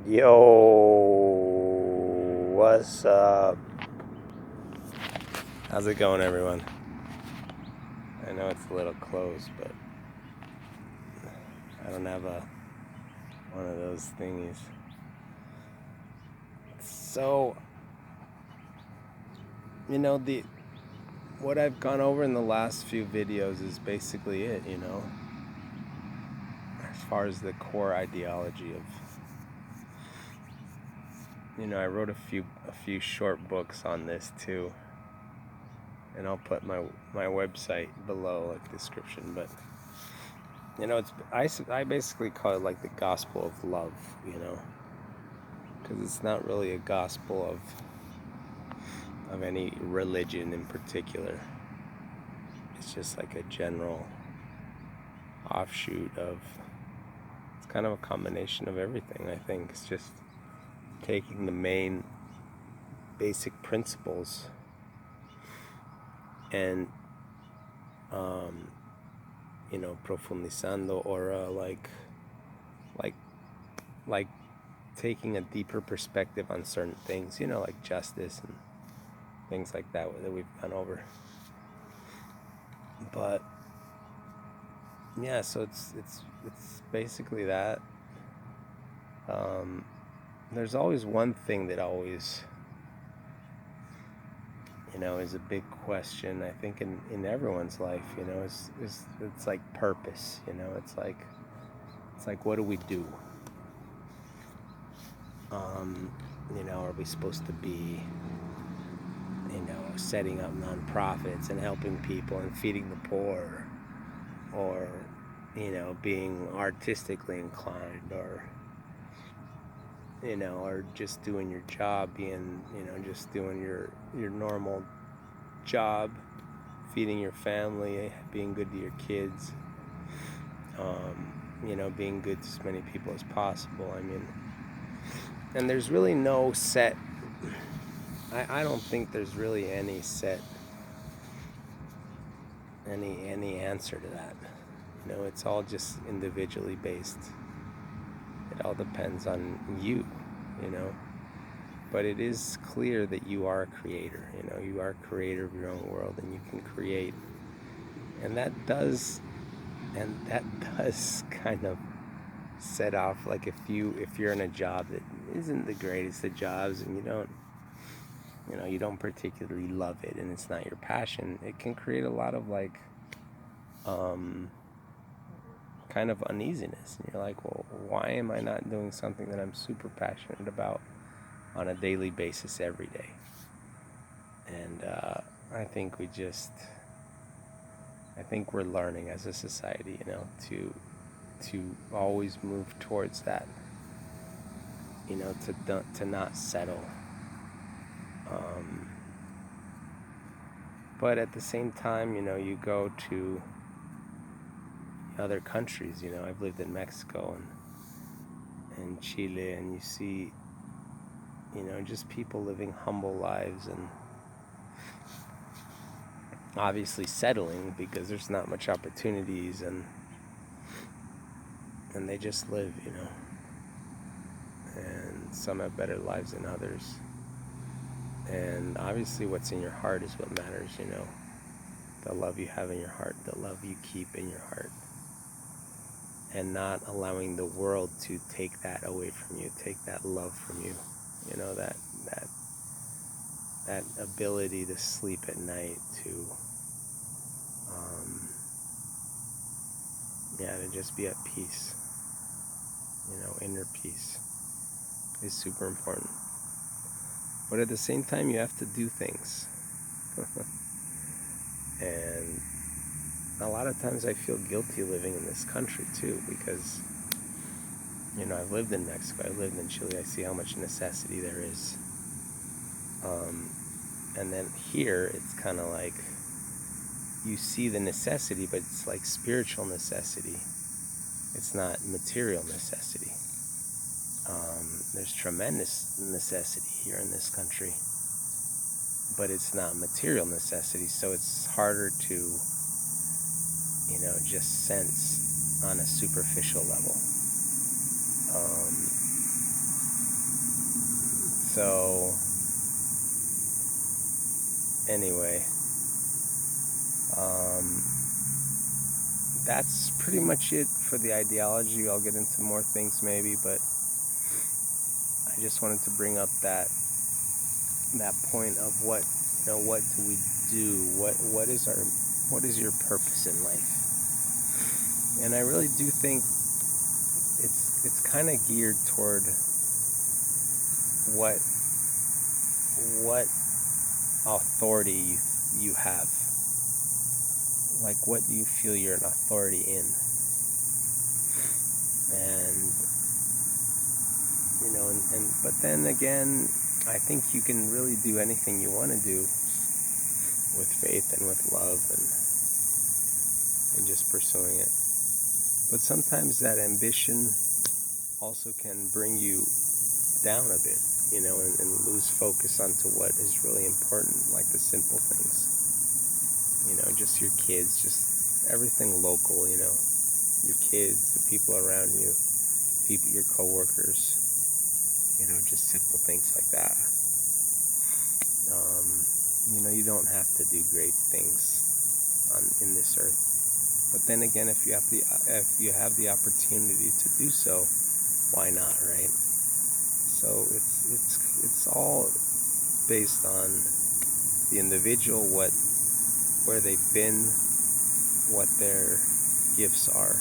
Yo, what's up? How's it going, everyone? I know it's a little close, but I don't have one of those thingies. So, what I've gone over in the last few videos is basically it, as far as the core ideology of, I wrote a few short books on this too, and I'll put my website below, like, description, but I basically call it like the gospel of love, because it's not really a gospel of any religion in particular. It's just like a general offshoot of, it's kind of a combination of everything. I think it's just taking the main basic principles and profundizando, or like taking a deeper perspective on certain things, like justice and things like that we've gone over. But yeah, so it's basically that. There's always one thing that always, is a big question, I think, in everyone's life. It's like purpose. It's like what do we do? Are we supposed to be, setting up nonprofits and helping people and feeding the poor, or being artistically inclined, or or just doing your job, being, just doing your normal job, feeding your family, being good to your kids, being good to as many people as possible. And there's really no set, I don't think there's really any set, any answer to that. It's all just individually based. It all depends on you, But it is clear that you are a creator. You are a creator of your own world, and you can create. And that does kind of set off, like, if you're in a job that isn't the greatest of jobs, and you don't particularly love it, and it's not your passion, it can create a lot of, like, kind of uneasiness. And you're like, well, why am I not doing something that I'm super passionate about on a daily basis every day? And I think we're learning as a society, to always move towards that, to not settle. But at the same time, you go to other countries. I've lived in Mexico and Chile, and you see, just people living humble lives, and obviously settling because there's not much opportunities, and they just live, and some have better lives than others. And obviously what's in your heart is what matters, the love you have in your heart, the love you keep in your heart, and not allowing the world to take that away from you, take that love from you, that ability to sleep at night, to just be at peace, inner peace is super important. But at the same time, you have to do things. And a lot of times I feel guilty living in this country too, because I've lived in Mexico, I've lived in Chile, I see how much necessity there is. And then here, it's kind of like, you see the necessity, but it's like spiritual necessity. It's not material necessity. There's tremendous necessity here in this country, but it's not material necessity, so it's harder to, just sense on a superficial level. So, anyway, that's pretty much it for the ideology. I'll get into more things maybe, but I just wanted to bring up that point of what do we do? What is your purpose in life? And I really do think it's kind of geared toward what authority you have. Like, what do you feel you're an authority in? And but then again, I think you can really do anything you want to do with faith and with love and just pursuing it. But sometimes that ambition also can bring you down a bit, and lose focus onto what is really important, like the simple things. Just your kids, just everything local, your kids, the people around you, your coworkers, just simple things like that. You don't have to do great things in this earth. But then again, if you have the opportunity to do so, why not, right? So it's all based on the individual, where they've been, what their gifts are.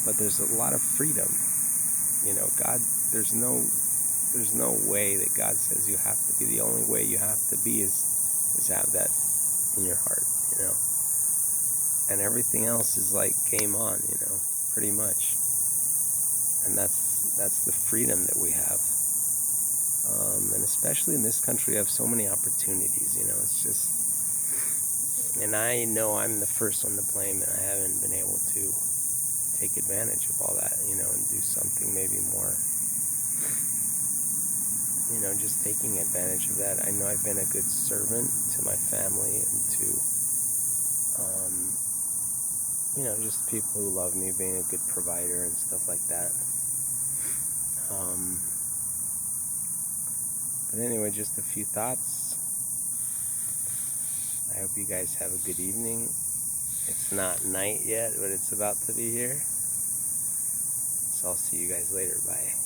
But there's a lot of freedom. God, there's no way that God says you have to be. The only way you have to be is have that in your heart, and everything else is like game on, pretty much. And that's the freedom that we have. And especially in this country, we have so many opportunities, it's just, and I know I'm the first one to blame, and I haven't been able to take advantage of all that, and do something maybe more, just taking advantage of that. I know I've been a good servant to my family and to, just people who love me, being a good provider and stuff like that. But anyway, just a few thoughts. I hope you guys have a good evening. It's not night yet, but it's about to be here. So I'll see you guys later. Bye.